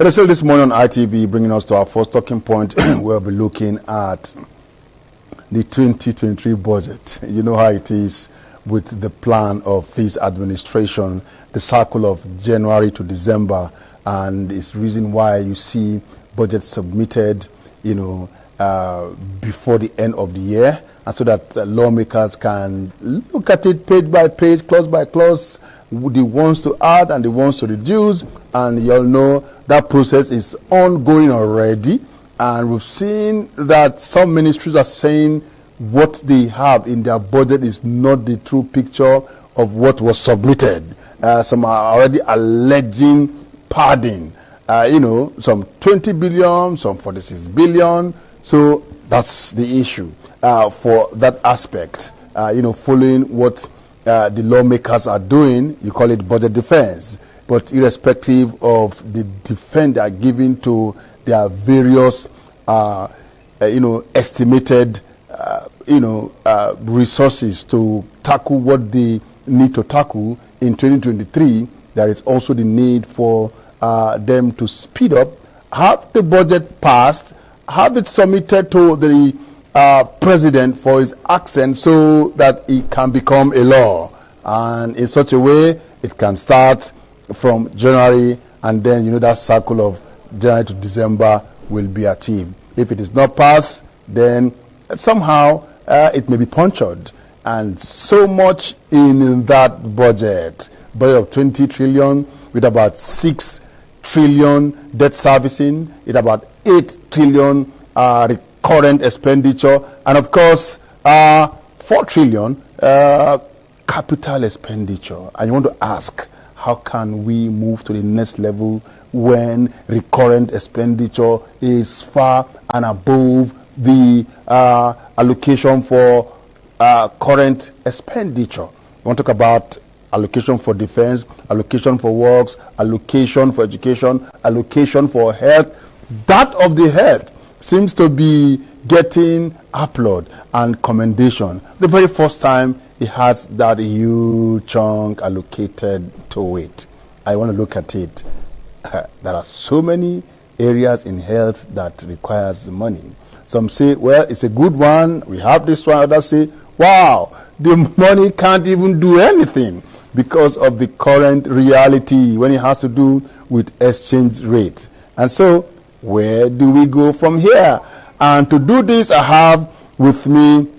But still this morning on ITV, bringing us to our first talking point, we'll be looking at the 2023 budget. You know how it is with the plan of this administration, the cycle of January to December, and it's reason why you see budgets submitted, before the end of the year, and so that lawmakers can look at it page by page, clause by clause, the ones to add and the ones to reduce, and you all know that process is ongoing already. And we've seen that some ministries are saying what they have in their budget is not the true picture of what was submitted. Some are already alleging padding. Some 20 billion, some 46 billion. So that's the issue for that aspect. Following what the lawmakers are doing, you call it budget defense. But irrespective of the defense they are giving to their various, estimated, resources to tackle what they need to tackle in 2023, there is also the need for them to speed up, have the budget passed, have it submitted to the president for his accent so that it can become a law. And in such a way, it can start from January, and then, that cycle of January to December will be achieved. If it is not passed, then somehow it may be punctured. And so much in that budget of 20 trillion with about 6 trillion debt servicing, with about 8 trillion recurrent expenditure, and of course 4 trillion capital expenditure. And you want to ask, how can we move to the next level when recurrent expenditure is far and above the allocation for current expenditure? We want to talk about allocation for defense, allocation for works, allocation for education, allocation for health. That of the health seems to be getting applaud and commendation. The very first time it has that huge chunk allocated to it. I want to look at it. There are so many areas in health that requires money. Some say, well, it's a good one, we have this one. Others say, wow, the money can't even do anything because of the current reality when it has to do with exchange rate. And so, where do we go from here? And to do this, I have with me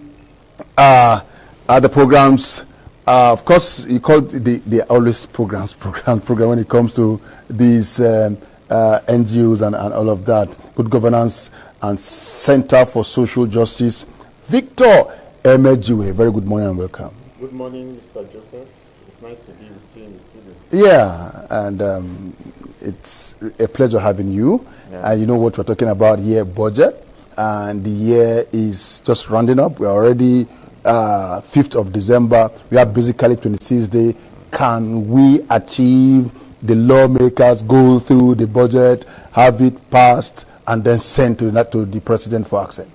the programs. Of course, you call they always program when it comes to these NGOs and all of that. Good Governance and Center for Social Justice. Victor Emejiwe, very good morning and welcome. Good morning, Mr. Joseph. It's nice to be with you in the studio. Yeah, and it's a pleasure having you. Yeah. And you know what we're talking about here, budget. And the year is just rounding up. We're already 5th of December. We are basically 26th day. Can we achieve the lawmakers go through the budget, have it passed, and then sent to the president for accent?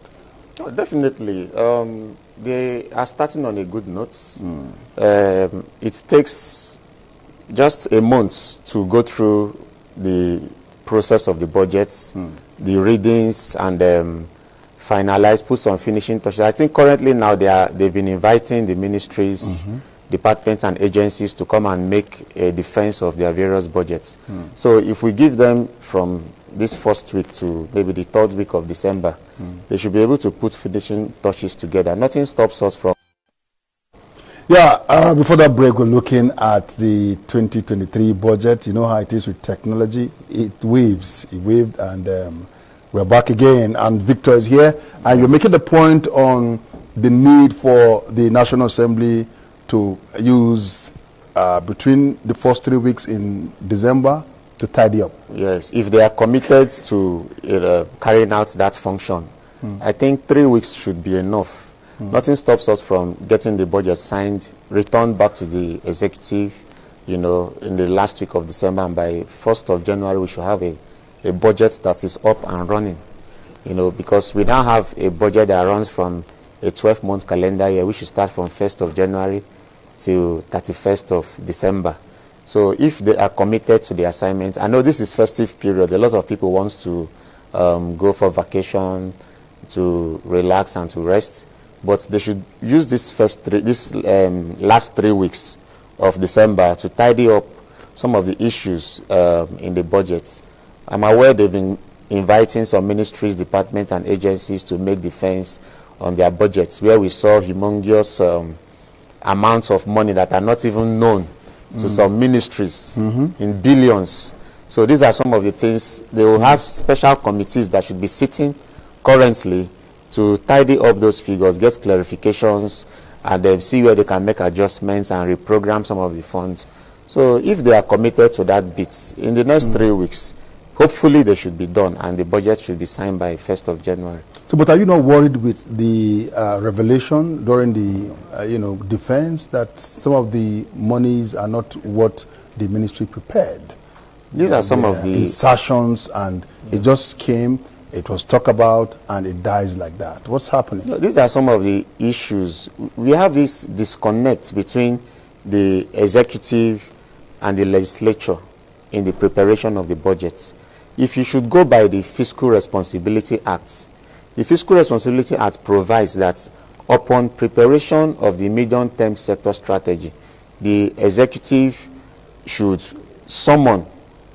Oh, definitely. They are starting on a good note. It takes just a month to go through the process of the budgets, the readings, and finalize, put some finishing touches. I think currently now they've been inviting the ministries, departments, and agencies to come and make a defense of their various budgets. So if we give them from this first week to maybe the 3rd week of December, they should be able to put finishing touches together. Nothing stops us from... Yeah, before that break, we're looking at the 2023 budget. You know how it is with technology. It waved, and we're back again. And Victor is here. And you're making the point on the need for the National Assembly to use between the first 3 weeks in December to tidy up. Yes, if they are committed to carrying out that function, I think 3 weeks should be enough. Nothing stops us from getting the budget signed, returned back to the executive, in the last week of December, and by 1st of January we should have a budget that is up and running, because we now have a budget that runs from a 12-month calendar year, which should start from 1st of January to 31st of December. So if they are committed to the assignment, I know this is festive period. A lot of people want to go for vacation, to relax and to rest, but they should use this last 3 weeks of December to tidy up some of the issues in the budget. I'm aware they've been inviting some ministries, departments, and agencies to make defense on their budgets, where we saw humongous amounts of money that are not even known to some ministries in billions. So these are some of the things. They will have special committees that should be sitting currently to tidy up those figures, get clarifications, and then see where they can make adjustments and reprogram some of the funds. So if they are committed to that bit, in the next 3 weeks, hopefully they should be done, and the budget should be signed by 1st of January. So, but are you not worried with the revelation during the defense that some of the monies are not what the ministry prepared? These are some of the insertions, and it just came, it was talked about, and it dies like that. What's happening? No, these are some of the issues. We have this disconnect between the executive and the legislature in the preparation of the budgets. If you should go by the Fiscal Responsibility Act, the Fiscal Responsibility Act provides that upon preparation of the medium-term sector strategy, the executive should summon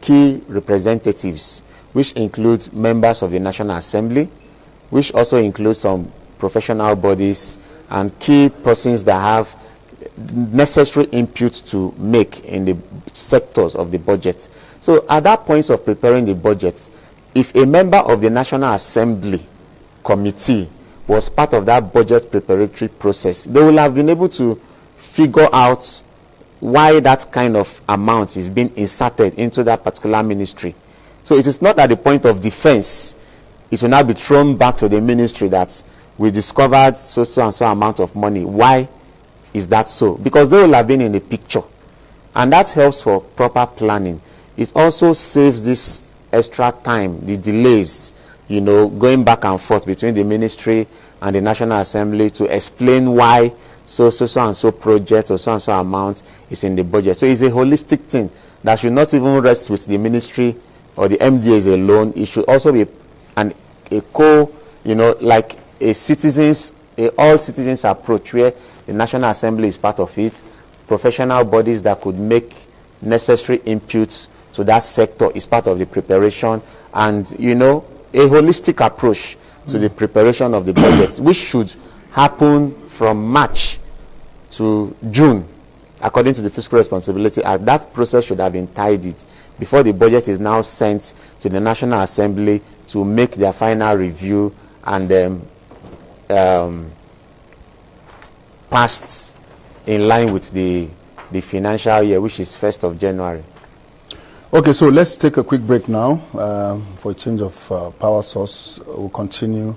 key representatives, which includes members of the National Assembly, which also includes some professional bodies and key persons that have necessary input to make in the sectors of the budget. So at that point of preparing the budget, if a member of the National Assembly committee was part of that budget preparatory process, they will have been able to figure out why that kind of amount is being inserted into that particular ministry. So it is not at the point of defense. It will now be thrown back to the ministry that we discovered so and so amount of money. Why is that so? Because they will have been in the picture. And that helps for proper planning. It also saves this extra time, the delays, going back and forth between the ministry and the National Assembly to explain why so and so project or so and so amount is in the budget. So it's a holistic thing that should not even rest with the ministry or the MDAs alone. It should also be like a all citizens approach, where the National Assembly is part of it, professional bodies that could make necessary inputs to that sector is part of the preparation, and a holistic approach to the preparation of the budget, which should happen from March to June, according to the Fiscal Responsibility Act. That process should have been tidied before the budget is now sent to the National Assembly to make their final review and passed in line with the financial year, which is 1st of January. Okay, so let's take a quick break now for a change of power source. We'll continue,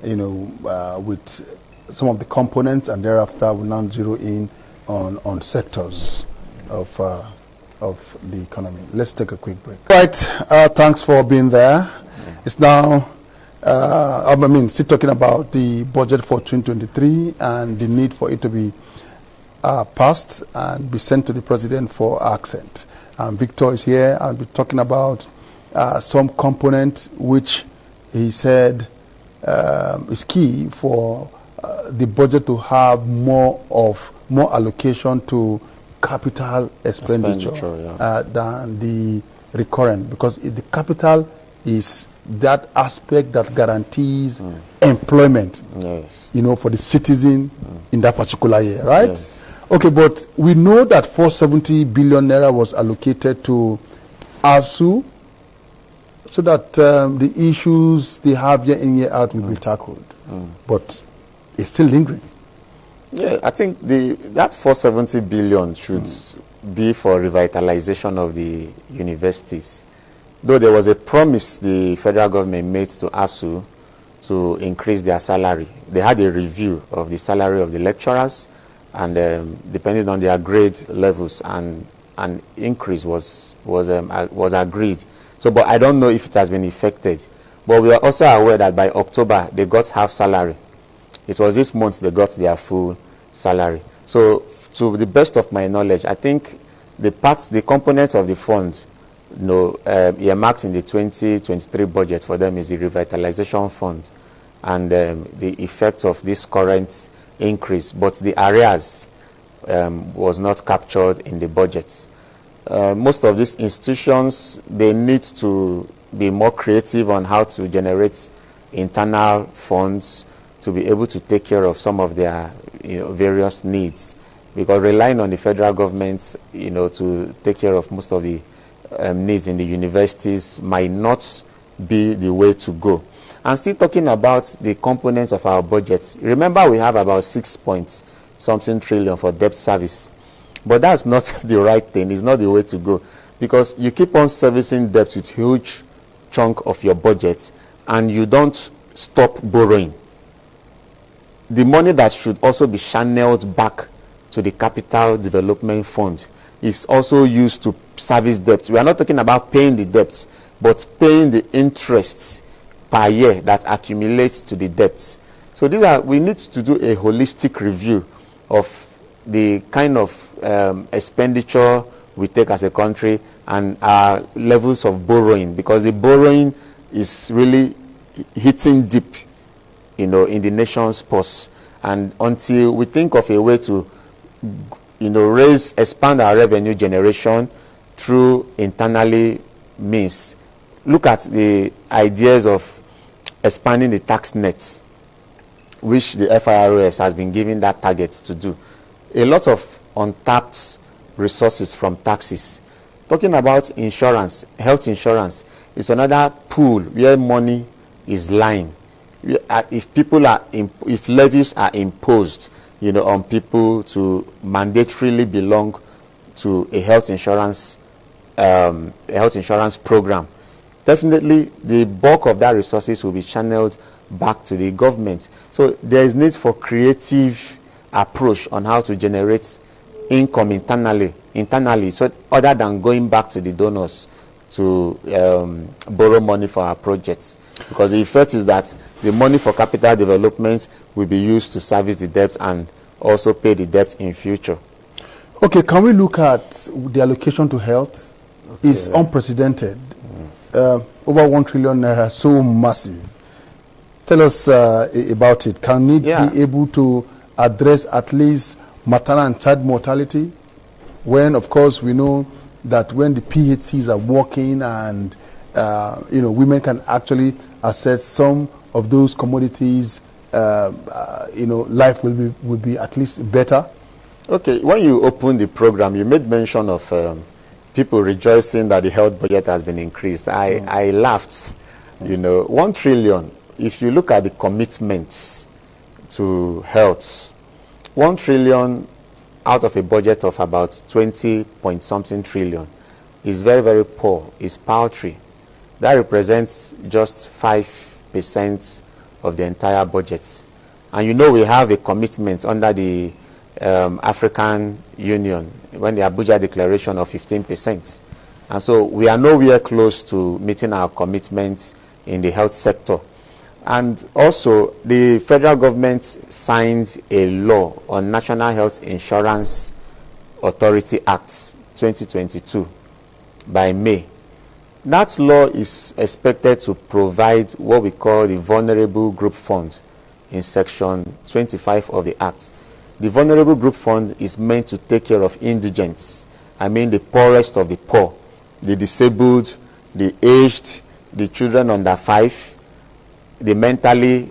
with some of the components, and thereafter we'll now zero in on sectors of the economy. Let's take a quick break. Right, thanks for being there. It's now, still talking about the budget for 2023 and the need for it to be passed and be sent to the president for accent. Victor is here. I'll be talking about some component which he said is key for the budget to have more allocation to capital expenditure than the recurrent, because the capital is that aspect that guarantees employment, for the citizen in that particular year, right? Yes. Okay, but we know that 470 billion naira was allocated to ASU so that the issues they have year in, year out will be tackled. But it's still lingering. Yeah, I think that 470 billion should be for revitalization of the universities. Though there was a promise the federal government made to ASU to increase their salary. They had a review of the salary of the lecturers, and depending on their grade levels, and an increase was agreed. So, but I don't know if it has been effected. But we are also aware that by October they got half salary. It was this month they got their full salary. So, to the best of my knowledge, I think the components of the fund, earmarked in the 2023 budget for them is the revitalization fund and the effect of this current increase. But the arrears was not captured in the budget. Most of these institutions, they need to be more creative on how to generate internal funds to be able to take care of some of their various needs, because relying on the federal government to take care of most of the needs in the universities might not be the way to go. And still talking about the components of our budget, remember we have about 6-point-something trillion for debt service, but that's not the right thing. It's not the way to go, because you keep on servicing debt with huge chunk of your budget and you don't stop borrowing. The money that should also be channeled back to the capital development fund is also used to service debts. We are not talking about paying the debts, but paying the interests per year that accumulates to the debts. So we need to do a holistic review of the kind of expenditure we take as a country and our levels of borrowing, because the borrowing is really hitting deep, in the nation's purse. And until we think of a way to, expand our revenue generation through internally means, look at the ideas of expanding the tax net, which the FIRS has been given that target to do. A lot of untapped resources from taxes. Talking about insurance, health insurance is another pool where money is lying. If levies are imposed, on people to mandatorily belong to a health insurance program, definitely the bulk of that resources will be channeled back to the government. So there is need for creative approach on how to generate income internally, so other than going back to the donors to borrow money for our projects. Because the effect is that the money for capital development will be used to service the debt and also pay the debt in future. Okay, can we look at the allocation to health? Okay, it's unprecedented. Over 1 trillion naira, so massive. Tell us about it. Can it be able to address at least maternal and child mortality? When, of course, we know that when the PHCs are working and women can actually access some of those commodities, life will be at least better. Okay, when you opened the program, you made mention of people rejoicing that the health budget has been increased. I laughed. 1 trillion, if you look at the commitments to health, 1 trillion out of a budget of about 20-point-something trillion is very, very poor. It's paltry. That represents just 5% of the entire budget. And we have a commitment under the African Union, when the Abuja Declaration of 15%. And so we are nowhere close to meeting our commitments in the health sector. And also, the federal government signed a law on National Health Insurance Authority Act 2022 by May. That law is expected to provide what we call the Vulnerable Group Fund in Section 25 of the Act. The Vulnerable Group Fund is meant to take care of indigents, the poorest of the poor, the disabled, the aged, the children under 5, the mentally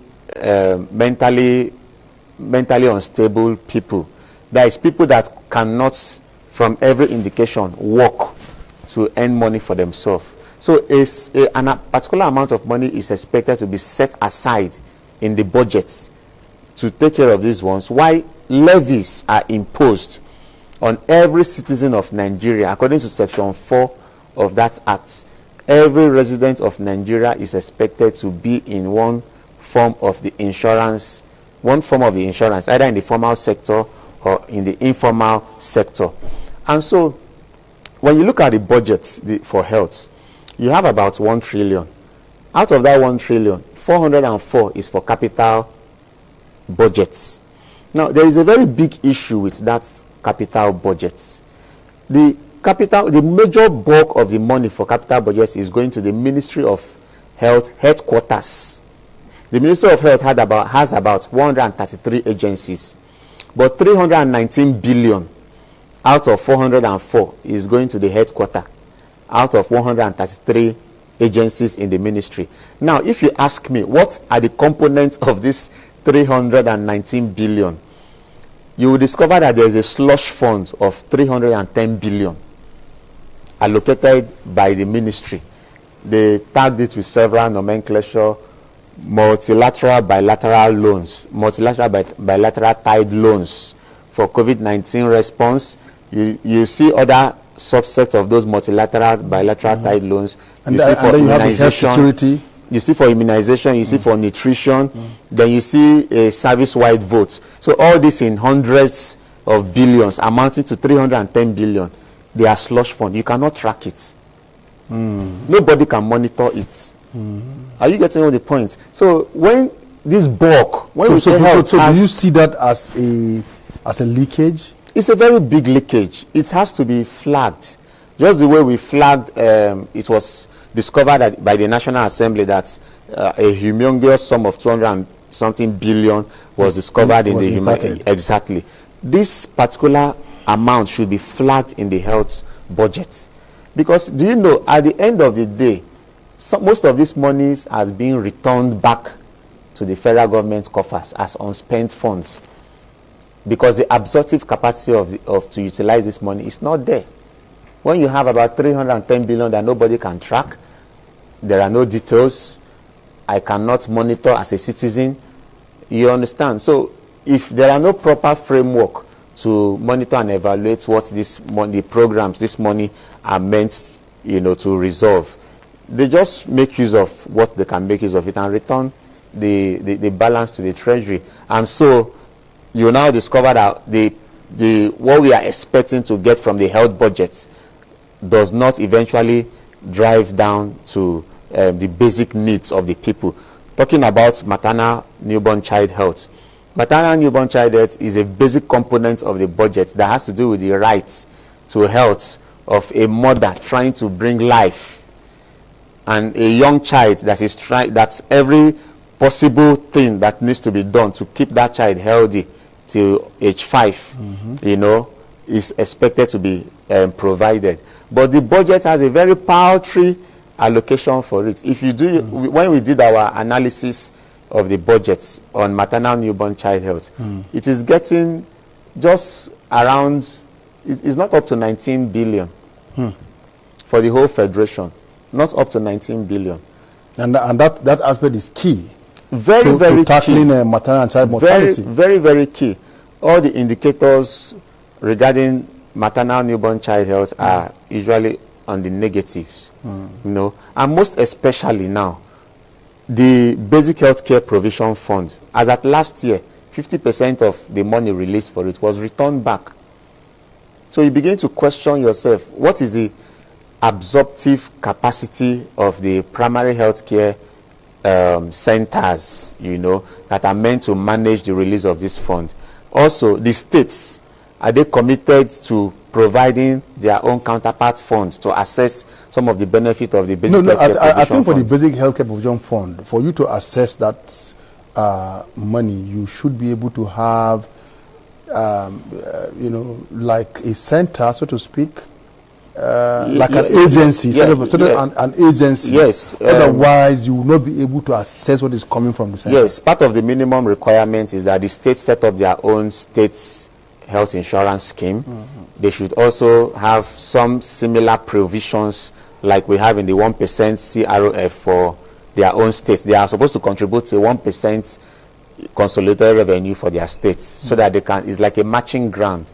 unstable people. That is people that cannot, from every indication, work to earn money for themselves. So a particular amount of money is expected to be set aside in the budgets to take care of these ones, while levies are imposed on every citizen of Nigeria. According to Section 4 of that Act, every resident of Nigeria is expected to be in one form of the insurance, either in the formal sector or in the informal sector. And so, when you look at the budget for health, you have about 1 trillion. Out of that 1 trillion, 404 is for capital budgets. Now, there is a very big issue with that capital budget. The the major bulk of the money for capital budget is going to the Ministry of Health headquarters. The Ministry of Health has about 133 agencies, but 319 billion out of 404 is going to the headquarters out of 133 agencies in the ministry. Now, if you ask me what are the components of this 319 billion, you will discover that there is a slush fund of 310 billion allocated by the ministry. They tagged it with several nomenclature: multilateral bilateral loans, multilateral bilateral tied loans for COVID-19 response. You see other subsets of those multilateral bilateral tied loans. And then you have the health security. You see for immunization, you see for nutrition, then you see a service-wide vote. So all this in hundreds of billions, amounting to 310 billion. They are slush fund. You cannot track it. Nobody can monitor it. Are you getting the point? So when this bulk, when we say health, so do you see that as a leakage? It's a very big leakage. It has to be flagged. Just the way we flagged, it was discovered by the National Assembly that a humongous sum of 200 and something billion was discovered in the exactly. This particular amount should be flagged in the health budget, because do you know, at the end of the day, most of this money has been returned back to the federal government coffers as unspent funds, because the absorptive capacity to utilize this money is not there. When you have about 310 billion that nobody can track, there are no details, I cannot monitor as a citizen, you understand? So if there are no proper framework to monitor and evaluate what this money, programs, this money are meant, to resolve, they just make use of what they can make use of it and return the balance to the treasury. And so you now discover that what we are expecting to get from the health budgets does not eventually drive down to the basic needs of the people. Talking about maternal newborn child health. Maternal newborn child health is a basic component of the budget that has to do with the rights to health of a mother trying to bring life, and a young child that's every possible thing that needs to be done to keep that child healthy till age 5, is expected to be provided. But the budget has a very paltry allocation for it. If you do, when we did our analysis of the budgets on maternal newborn child health, it is getting just around, it's not up to 19 billion for the whole federation, not up to 19 billion. And that aspect is key. Very to tackling maternal and child mortality. Very, very key. All the indicators regarding maternal newborn child health are usually on the negatives, and most especially now, the basic health care provision fund, as at last year, 50% of the money released for it was returned back. So you begin to question yourself, what is the absorptive capacity of the primary health care centers, that are meant to manage the release of this fund? Also, the states, are they committed to providing their own counterpart funds to assess some of the benefit of the basic health care provision I think for fund? the basic health care provision fund, for you to assess that money, you should be able to have, like a center, so to speak, like an agency, an agency. Yes. Otherwise, you will not be able to assess what is coming from the center. Yes. Part of the minimum requirement is that the states set up their own states health insurance scheme. They should also have some similar provisions like we have in the 1% CROF for their own states. They are supposed to contribute to 1% consolidated revenue for their states, so that they can, it's like a matching grant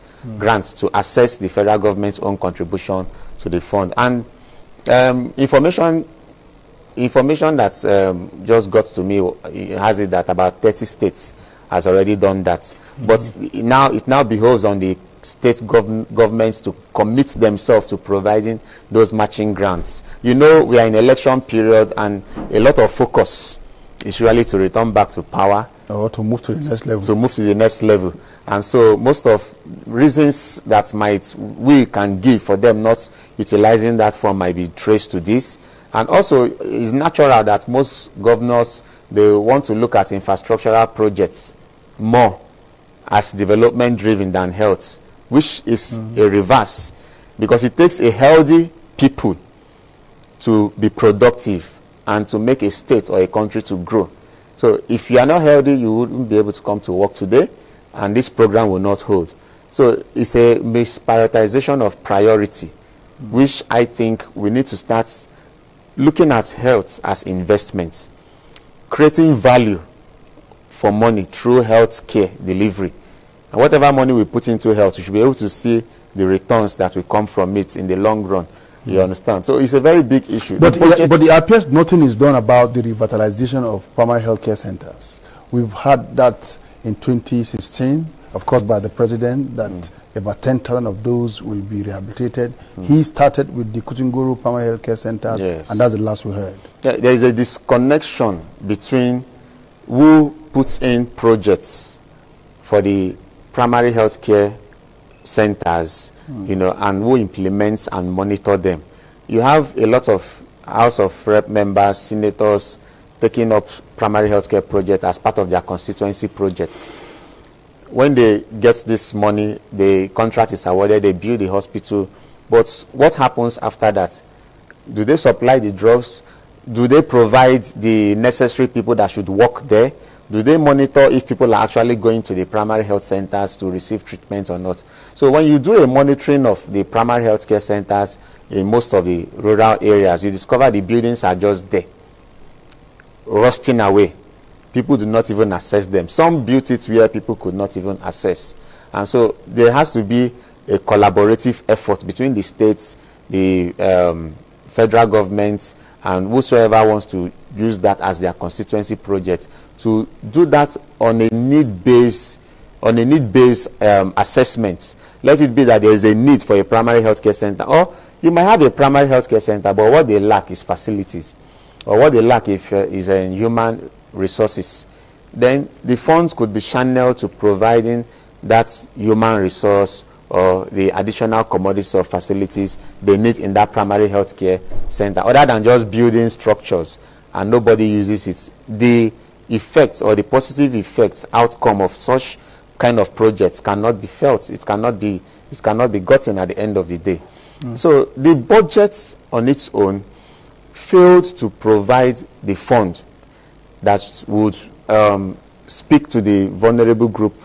to assess the federal government's own contribution to the fund. And information that's just got to me has it that about 30 states has already done that. But it now behoves on the state governments to commit themselves to providing those matching grants. We are in election period, and a lot of focus is really to return back to power, or to move to the next level. To move to the next level. And so most of reasons that we can give for them not utilizing that fund might be traced to this. And also, it's natural that most governors, they want to look at infrastructural projects more as development driven than health, which is a reverse, because it takes a healthy people to be productive and to make a state or a country to grow. So if you are not healthy, you wouldn't be able to come to work today, and this program will not hold. So it's a misprioritization of priority, which I think we need to start looking at health as investments, creating value for money through health care delivery. And whatever money we put into health, we should be able to see the returns that will come from it in the long run. You understand? So it's a very big issue. But it appears nothing is done about the revitalization of primary health care centers. We've had that in 2016, of course, by the president, that about 10,000 of those will be rehabilitated. He started with the Kutunguru primary health care centers, and that's the last we heard. There is a disconnection between who puts in projects for the primary health care centers, you know, and who implements and monitor them. You have a lot of House of Rep members, senators taking up primary health care projects as part of their constituency projects. When they get this money, the contract is awarded, they build the hospital. But what happens after that? Do they supply the drugs? Do they provide the necessary people that should work there? Do they monitor if people are actually going to the primary health centers to receive treatment or not? So when you do a monitoring of the primary health care centers in most of the rural areas, you discover the buildings are just there, rusting away. People do not even assess them. Some built it where people could not even access. And so there has to be a collaborative effort between the states, the federal government, and whosoever wants to use that as their constituency project, to do that on a need-based assessment. Let it be that there is a need for a primary health care center, or you might have a primary health care center, but what they lack is facilities, or what they lack is human resources. Then the funds could be channeled to providing that human resource or the additional commodities or facilities they need in that primary health care center, other than just building structures and nobody uses it. The effects or the positive effects, outcome of such kind of projects cannot be felt. It cannot be gotten at the end of the day. So the budget on its own failed to provide the fund that would speak to the vulnerable group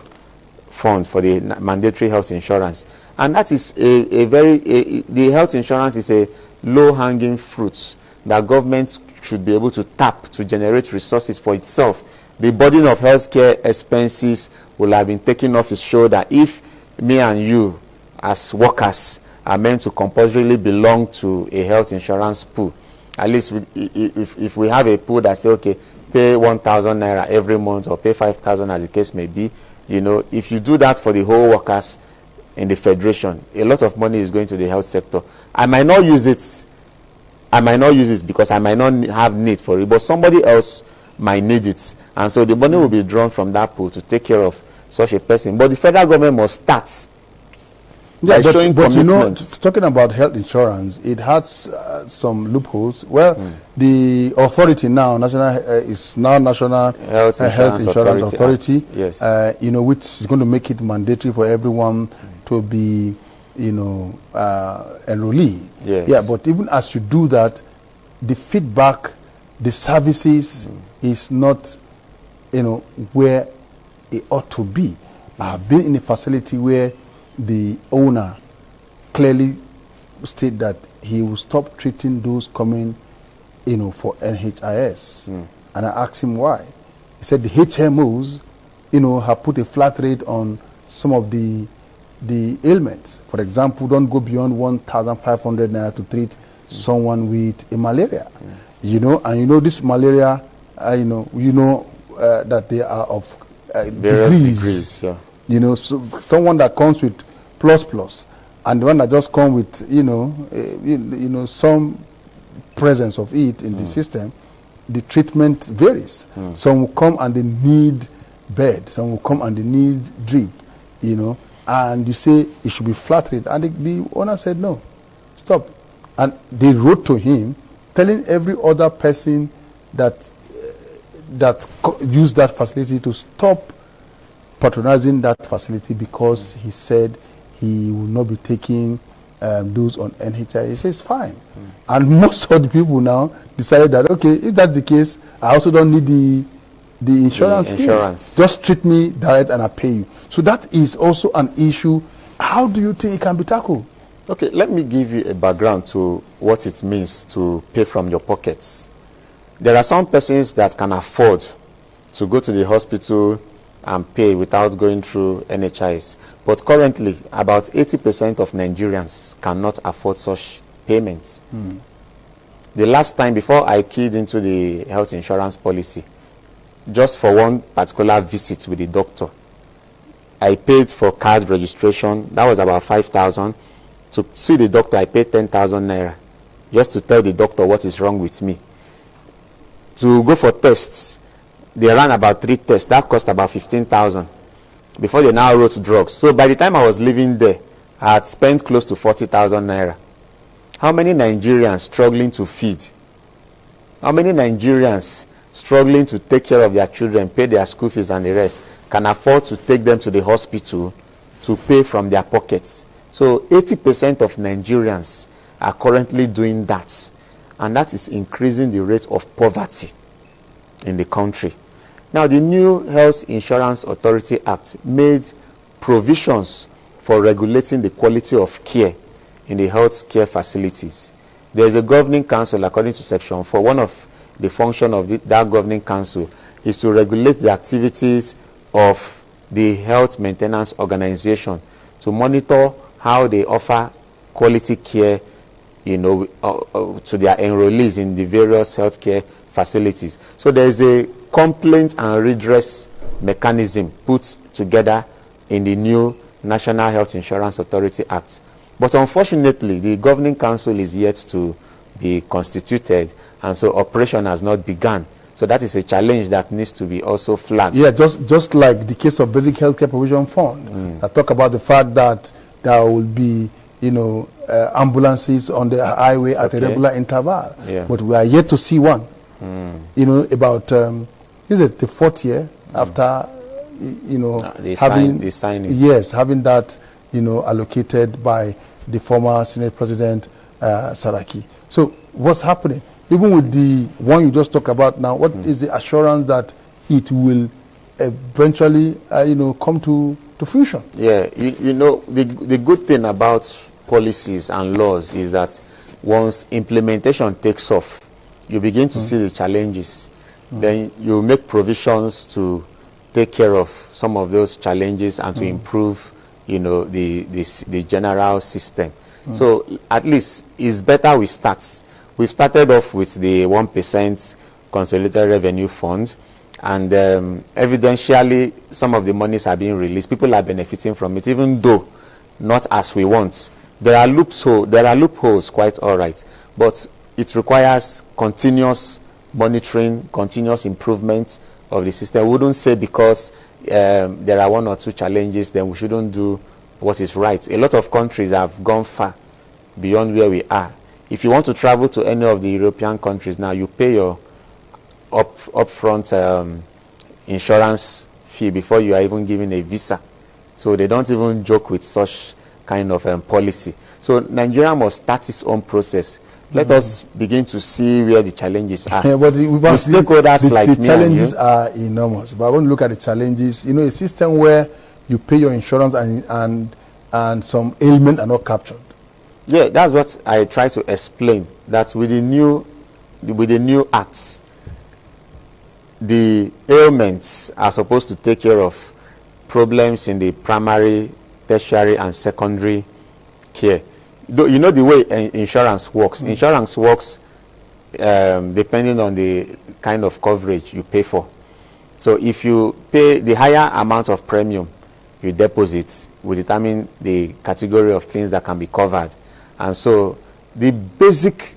fund for the mandatory health insurance. And that is the health insurance is a low-hanging fruit that government should be able to tap to generate resources for itself. The burden of healthcare expenses will have been taken off its shoulder if me and you as workers are meant to compulsorily belong to a health insurance pool. At least if we have a pool that say, okay, pay 1,000 naira every month or pay 5,000 as the case may be, you know, if you do that for the whole workers in the federation, a lot of money is going to the health sector. I might not use it because I might not have need for it, but somebody else might need it. And so the money will be drawn from that pool to take care of such a person. But the federal government must start by showing but you know, commitment. talking about health insurance, it has some loopholes. Well, the authority now, is now National Health Insurance Authority, yes. You know, which is going to make it mandatory for everyone to be, you know, enrollee. Yes. Yeah, but even as you do that, the feedback, the services is not, you know, where it ought to be. I've been in a facility where the owner clearly stated that he will stop treating those coming, you know, for NHIS. And I asked him why. He said the HMOs, you know, have put a flat rate on some of the ailments. For example, don't go beyond 1,500 naira to treat someone with a malaria. You know, and you know this malaria, you know that they are of degrees. Yeah. You know, so someone that comes with plus, and the one that just comes with, you know, some presence of it in the system, the treatment varies. Some will come and they need bed. Some will come and they need drip. you know, and you say it should be flat rate, and the owner said no, stop, and they wrote to him telling every other person that used that facility to stop patronizing that facility, because he said he will not be taking those on NHI. He says fine, and most of the people now decided that, okay, if that's the case, I also don't need the insurance scheme. Just treat me direct and I pay you. So that is also an issue. How do you think it can be tackled? Okay, let me give you a background to what it means to pay from your pockets. There are some persons that can afford to go to the hospital and pay without going through NHIs. But currently, about 80% of Nigerians cannot afford such payments. The last time, before I keyed into the health insurance policy, just for one particular visit with the doctor, I paid for card registration. That was about 5,000. To see the doctor, I paid 10,000 naira just to tell the doctor what is wrong with me. To go for tests, they ran about 3 tests. That cost about 15,000 before they now wrote drugs. So by the time I was leaving there, I had spent close to 40,000 naira. How many Nigerians struggling to feed? How many Nigerians struggling to take care of their children, pay their school fees and the rest, can afford to take them to the hospital to pay from their pockets? So 80% of Nigerians are currently doing that, and that is increasing the rate of poverty in the country. Now, the new Health Insurance Authority Act made provisions for regulating the quality of care in the health care facilities. There is a governing council, according to Section 4. One of the functions of that governing council is to regulate the activities of the health maintenance organization, to monitor how they offer quality care, you know, to their enrollees in the various healthcare facilities. So there is a complaint and redress mechanism put together in the new National Health Insurance Authority Act. But unfortunately, the governing council is yet to be constituted, and so operation has not begun. So that is a challenge that needs to be also flagged. Yeah, just like the case of Basic Healthcare Provision Fund. I talk about the fact that there will be, you know, ambulances on the highway at a regular interval. Yeah. But we are yet to see one. You know, about, is it the 4th year after, you know, the signing. Yes, having that, you know, allocated by the former Senate President Saraki. So what's happening? Even with the one you just talked about now, what is the assurance that it will eventually, you know, come to fruition? Yeah, you know, the good thing about policies and laws is that once implementation takes off, you begin to see the challenges. Then you make provisions to take care of some of those challenges and to improve, you know, the general system. So at least it's better we start. We've started off with the 1% Consolidated Revenue Fund, and evidentially some of the monies are being released. People are benefiting from it, even though not as we want. There are loopholes, quite all right, but it requires continuous monitoring, continuous improvement of the system. We wouldn't say because there are 1 or 2 challenges, then we shouldn't do what is right. A lot of countries have gone far beyond where we are. If you want to travel to any of the European countries now, you pay your upfront insurance fee before you are even given a visa. So they don't even joke with such kind of policy. So Nigeria must start its own process. Let us begin to see where the challenges are. Yeah, but the challenges are enormous. But I want to look at the challenges. You know, a system where you pay your insurance and some ailments are not captured. Yeah, that's what I try to explain. That with the new acts, the ailments are supposed to take care of problems in the primary, tertiary, and secondary care. You know the way insurance works. Insurance works depending on the kind of coverage you pay for. So if you pay the higher amount of premium you deposit, will determine the category of things that can be covered. And so the basic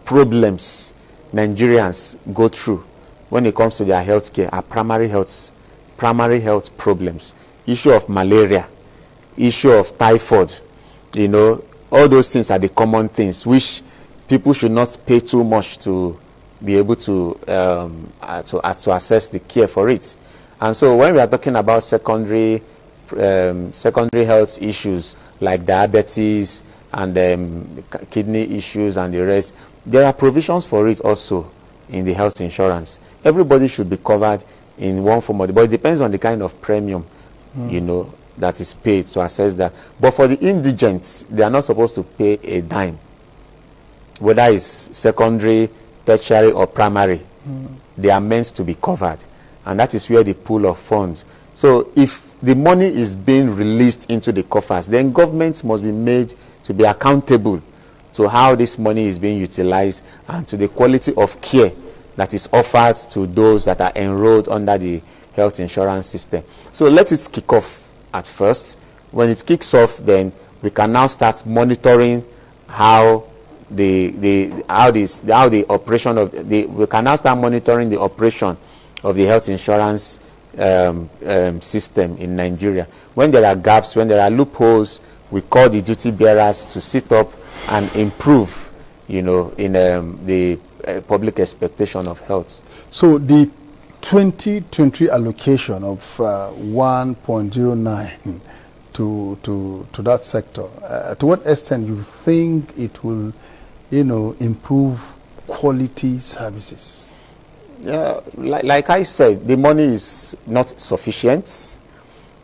problems Nigerians go through when it comes to their health care are primary health problems. Issue of malaria issue of typhoid, you know, all those things are the common things which people should not pay too much to be able to assess the care for it. And so when we are talking about secondary health issues like diabetes and kidney issues and the rest, there are provisions for it also in the health insurance. Everybody should be covered in one form or the other, but it depends on the kind of premium, you know, that is paid to assess that. But for the indigents, they are not supposed to pay a dime, whether it's secondary, tertiary, or primary. They are meant to be covered, and that is where the pool of funds. So if the money is being released into the coffers, then governments must be made to be accountable to how this money is being utilized and to the quality of care that is offered to those that are enrolled under the health insurance system. So let it kick off at first. When it kicks off, then we can now start monitoring how the operation of we can now start monitoring the operation of the health insurance system in Nigeria. When there are gaps, when there are loopholes, we call the duty bearers to sit up and improve, you know, in the public expectation of health. So the 2020 allocation of 1.09 to that sector, to what extent you think it will, you know, improve quality services? Yeah, like I said, the money is not sufficient.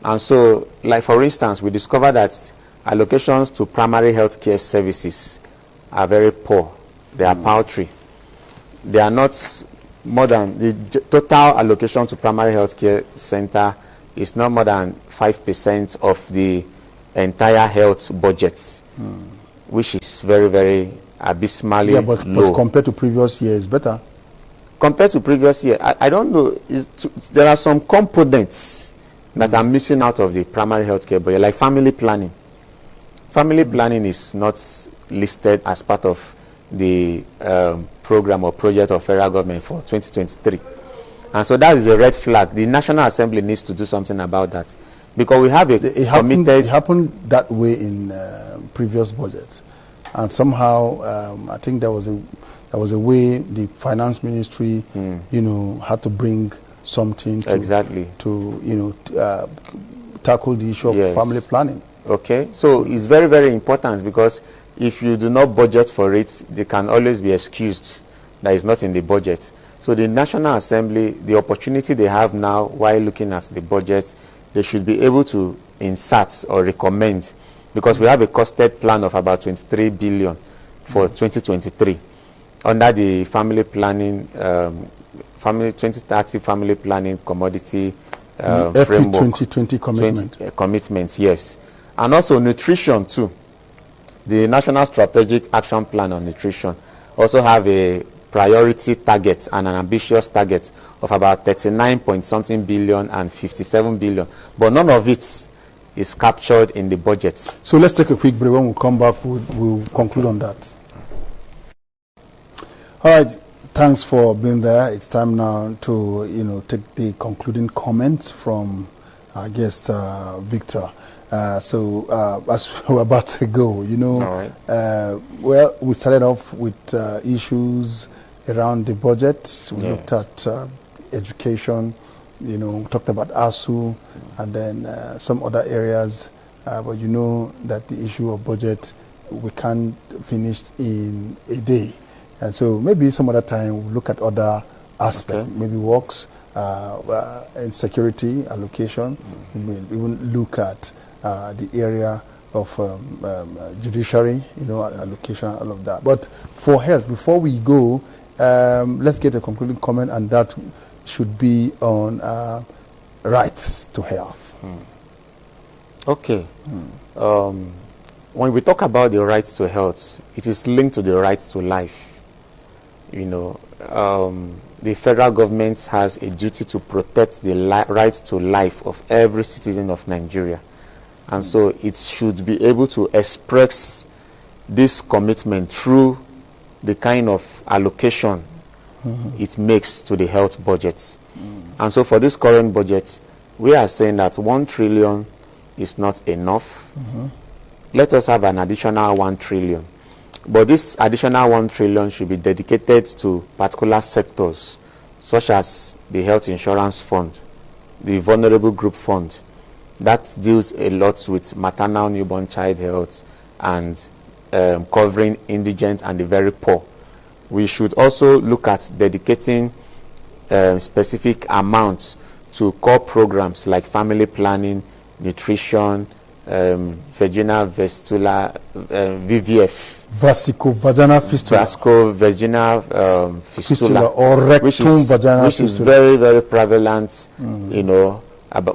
And so, like for instance, we discovered that allocations to primary health care services are very poor. They are paltry. They are not more than, the total allocation to primary health care center is not more than 5% of the entire health budget, which is very, very abysmally low. But compared to previous years, better. Compared to previous year, I don't know. There are some components that are missing out of the primary health care budget, like family planning. Family planning is not listed as part of the program or project of federal government for 2023. And so that is a red flag. The National Assembly needs to do something about that, because we have it happened that way in previous budgets, and somehow I think there was a way the finance ministry, you know, had to bring something to, to you know, tackle the issue of family planning. Okay, so it's very, very important, because if you do not budget for it, they can always be excused that it's not in the budget. So the National Assembly, the opportunity they have now while looking at the budget, they should be able to insert or recommend, because we have a costed plan of about 23 billion for 2023 under the family planning, 2030 family planning commodity framework. 2020 commitment. Commitments, yes. And also nutrition too. The National Strategic Action Plan on Nutrition also have a priority target and an ambitious target of about 39-point-something billion and 57 billion. But none of it is captured in the budget. So let's take a quick break. When we come back, we'll conclude on that. All right. Thanks for being there. It's time now to, you know, take the concluding comments from our guest, Victor. As we're about to go, you know, well, we started off with issues around the budget. We looked at education, you know, talked about ASU, and then some other areas. But you know that the issue of budget, we can't finish in a day. And so maybe some other time we'll look at other aspects, maybe works, and security, allocation. We'll even look at the area of judiciary, you know, allocation, all of that. But for health, before we go, let's get a concluding comment, and that should be on rights to health. Okay. When we talk about the rights to health, it is linked to the rights to life. You know, the federal government has a duty to protect the right to life of every citizen of Nigeria. And so it should be able to express this commitment through the kind of allocation it makes to the health budget. And so for this current budget, we are saying that 1 trillion is not enough. Let us have an additional 1 trillion. But this additional 1 trillion should be dedicated to particular sectors, such as the health insurance fund, the vulnerable group fund. That deals a lot with maternal newborn child health and covering indigent and the very poor. We should also look at dedicating specific amounts to core programs like family planning, nutrition, vaginal vestula, VVF. Vesico-vaginal fistula. Vesico-vaginal fistula. Or rectum-vaginal which is very, very prevalent, you know,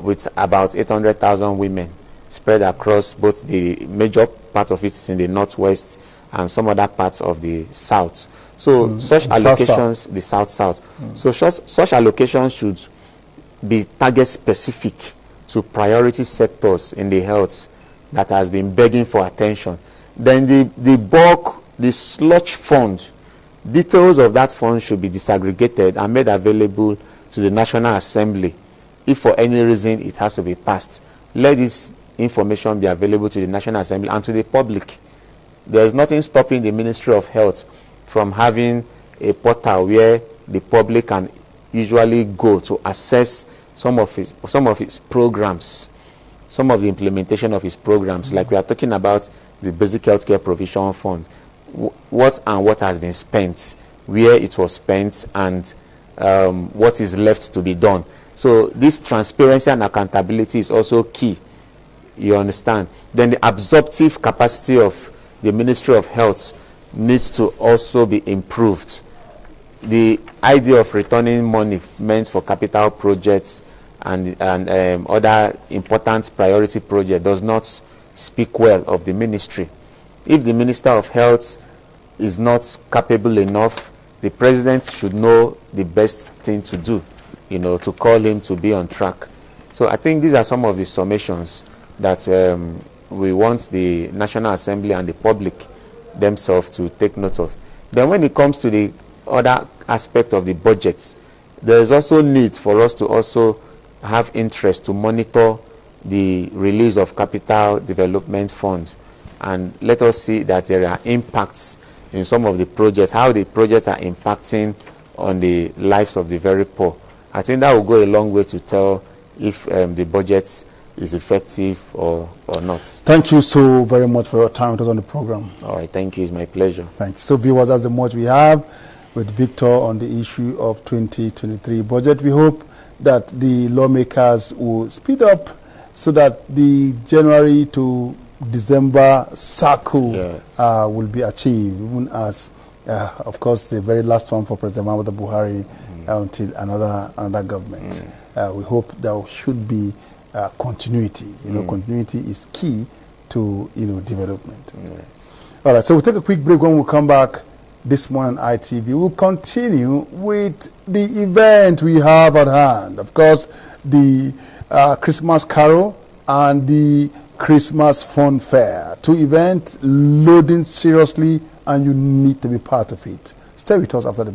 with about 800,000 women spread across both the major part of it is in the northwest and some other parts of the south. So such allocations, the south-south. So such allocations should be target specific to priority sectors in the health that has been begging for attention. Then the bulk, the slush fund, details of that fund should be disaggregated and made available to the National Assembly. If for any reason it has to be passed, let this information be available to the National Assembly and to the public. There is nothing stopping the Ministry of Health from having a portal where the public can usually go to assess some of his programs, some of the implementation of his programs. Like we are talking about the Basic Healthcare Provision Fund, what has been spent, where it was spent, and what is left to be done. So this transparency and accountability is also key. You understand? Then the absorptive capacity of the Ministry of Health needs to also be improved. The idea of returning money meant for capital projects and other important priority projects does not speak well of the ministry. If the Minister of Health is not capable enough, the President should know the best thing to do, you know, to call him to be on track. So I think these are some of the summations that we want the National Assembly and the public themselves to take note of. Then when it comes to the other aspect of the budget, there is also need for us to also have interest to monitor the release of capital development funds, and let us see that there are impacts in some of the projects, how the projects are impacting on the lives of the very poor. I think that will go a long way to tell if the budget is effective or not. Thank you so very much for your time with us on the program. All right, thank you. It's my pleasure. Thank you. So viewers, that's the much we have with Victor on the issue of 2023 budget. We hope that the lawmakers will speed up so that the January to December cycle will be achieved, even as, of course, the very last one for President Muhammadu Buhari until another government. We hope there should be continuity. You know, continuity is key to development. Yes. All right, so we'll take a quick break. When we come back this morning on ITV, we'll continue with the event we have at hand. Of course, the Christmas Carol and the Christmas Fun Fair. Two events loading seriously, and you need to be part of it. Stay with us after the